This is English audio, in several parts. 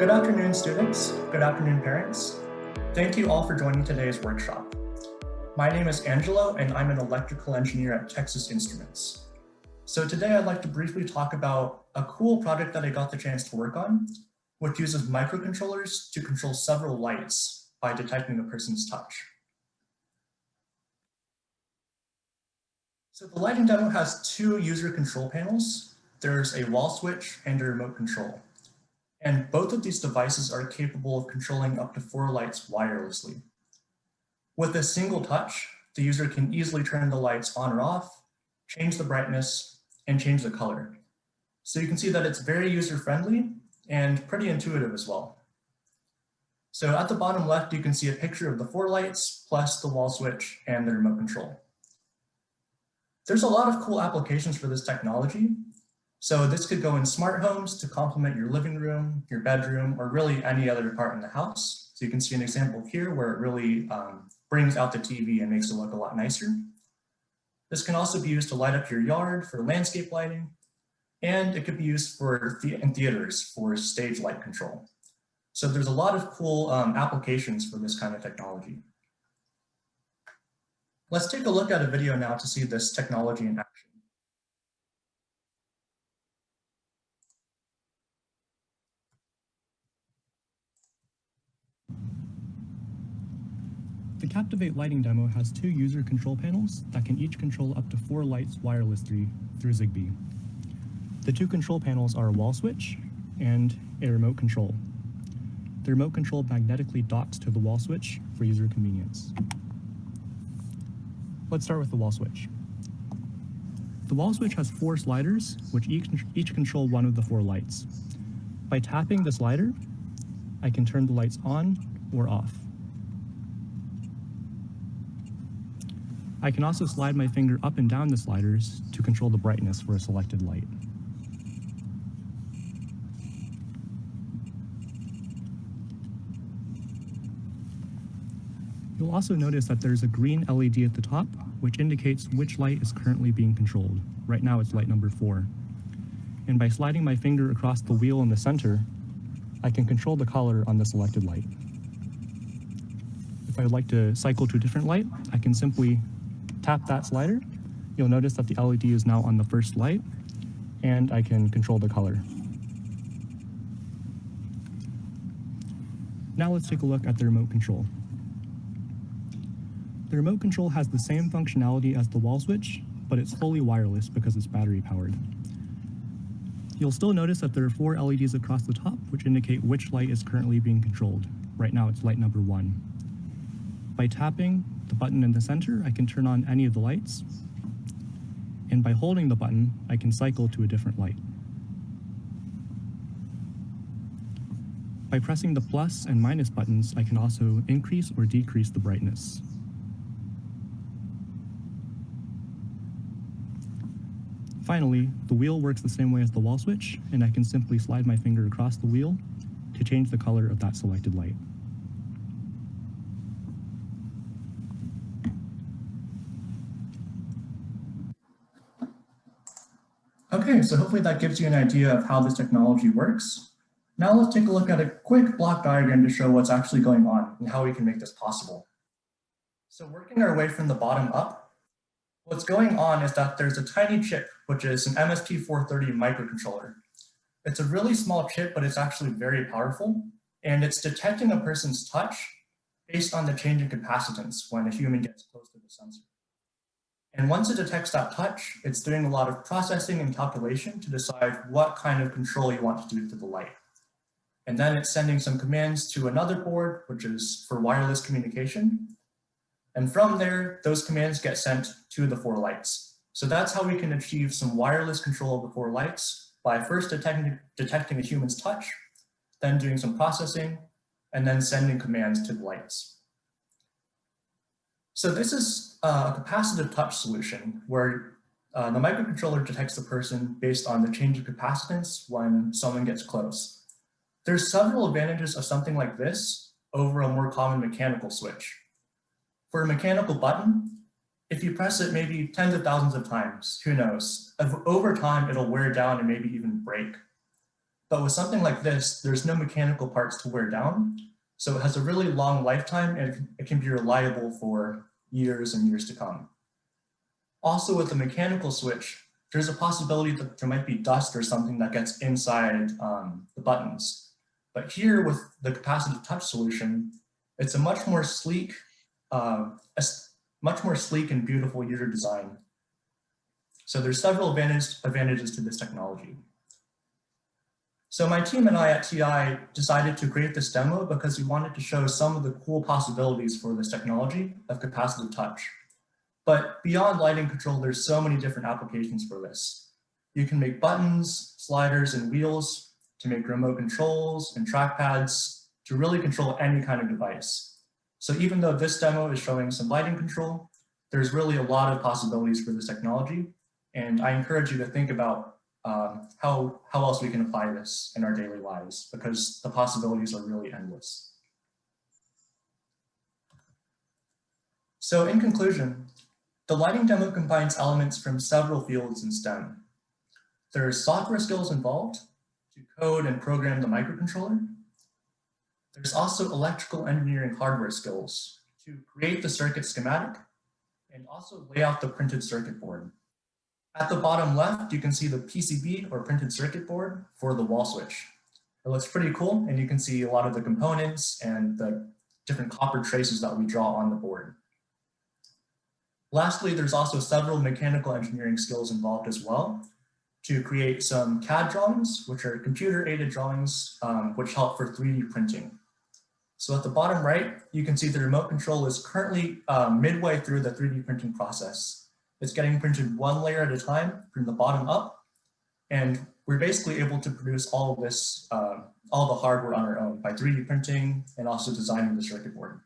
Good afternoon, students. Good afternoon, parents. Thank you all for joining today's workshop. My name is Angelo, and I'm an electrical engineer at Texas Instruments. So today I'd like to briefly talk about a cool project that I got the chance to work on, which uses microcontrollers to control several lights by detecting a person's touch. So the lighting demo has two user control panels. There's a wall switch and a remote control. And both of these devices are capable of controlling up to 4 lights wirelessly. With a single touch, the user can easily turn the lights on or off, change the brightness, and change the color. So you can see that it's very user-friendly and pretty intuitive as well. So at the bottom left, you can see a picture of the 4 lights plus the wall switch and the remote control. There's a lot of cool applications for this technology. So this could go in smart homes to complement your living room, your bedroom, or really any other part in the house. So you can see an example here where it really brings out the TV and makes it look a lot nicer. This can also be used to light up your yard for landscape lighting, and it could be used for in theaters for stage light control. So there's a lot of cool applications for this kind of technology. Let's take a look at a video now to see this technology in action. The Captivate lighting demo has 2 user control panels that can each control up to 4 lights wirelessly through Zigbee. The 2 control panels are a wall switch and a remote control. The remote control magnetically docks to the wall switch for user convenience. Let's start with the wall switch. The wall switch has 4 sliders, which each control one of the 4 lights. By tapping the slider, I can turn the lights on or off. I can also slide my finger up and down the sliders to control the brightness for a selected light. You'll also notice that there's a green LED at the top, which indicates which light is currently being controlled. Right now it's light number 4. And by sliding my finger across the wheel in the center, I can control the color on the selected light. If I would like to cycle to a different light, I can simply tap that slider. You'll notice that the LED is now on the first light, and I can control the color. Now let's take a look at the remote control. The remote control has the same functionality as the wall switch, but it's fully wireless because it's battery powered. You'll still notice that there are 4 LEDs across the top, which indicate which light is currently being controlled. Right now it's light number 1. By tapping the button in the center, I can turn on any of the lights. And by holding the button, I can cycle to a different light. By pressing the plus and minus buttons, I can also increase or decrease the brightness. Finally, the wheel works the same way as the wall switch, and I can simply slide my finger across the wheel to change the color of that selected light. Okay, so hopefully that gives you an idea of how this technology works. Now let's take a look at a quick block diagram to show what's actually going on and how we can make this possible. So working our way from the bottom up, what's going on is that there's a tiny chip, which is an MSP430 microcontroller. It's a really small chip, but it's actually very powerful, and it's detecting a person's touch based on the change in capacitance when a human gets close to the sensor. And once it detects that touch, it's doing a lot of processing and calculation to decide what kind of control you want to do to the light. And then it's sending some commands to another board, which is for wireless communication. And from there, those commands get sent to the 4 lights. So that's how we can achieve some wireless control of the 4 lights by first detecting a human's touch, then doing some processing, and then sending commands to the lights. So this is a capacitive touch solution where the microcontroller detects the person based on the change of capacitance when someone gets close. There's several advantages of something like this over a more common mechanical switch. For a mechanical button, if you press it maybe tens of thousands of times, who knows, over time it'll wear down and maybe even break. But with something like this, there's no mechanical parts to wear down. So it has a really long lifetime and it can be reliable for years and years to come. Also with the mechanical switch, there's a possibility that there might be dust or something that gets inside the buttons. But here with the capacitive touch solution, it's a much more sleek and beautiful user design. So there's several advantages to this technology. So my team and I at TI decided to create this demo because we wanted to show some of the cool possibilities for this technology of capacitive touch. But beyond lighting control, there's so many different applications for this. You can make buttons, sliders, and wheels to make remote controls and trackpads to really control any kind of device. So even though this demo is showing some lighting control, there's really a lot of possibilities for this technology. And I encourage you to think about how else we can apply this in our daily lives, because the possibilities are really endless. So in conclusion, the lighting demo combines elements from several fields in STEM. There's software skills involved to code and program the microcontroller. There's also electrical engineering hardware skills to create the circuit schematic and also lay out the printed circuit board. At the bottom left, you can see the PCB or printed circuit board for the wall switch. It looks pretty cool, and you can see a lot of the components and the different copper traces that we draw on the board. Lastly, there's also several mechanical engineering skills involved as well to create some CAD drawings, which are computer-aided drawings, which help for 3D printing. So at the bottom right, you can see the remote control is currently midway through the 3D printing process. It's getting printed one layer at a time from the bottom up, and we're basically able to produce all of this, all the hardware on our own by 3D printing and also designing the circuit board.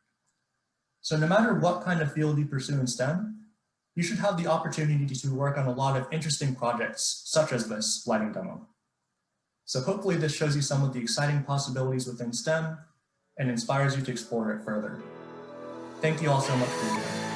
So no matter what kind of field you pursue in STEM, you should have the opportunity to work on a lot of interesting projects, such as this lighting demo. So hopefully this shows you some of the exciting possibilities within STEM and inspires you to explore it further. Thank you all so much for your time.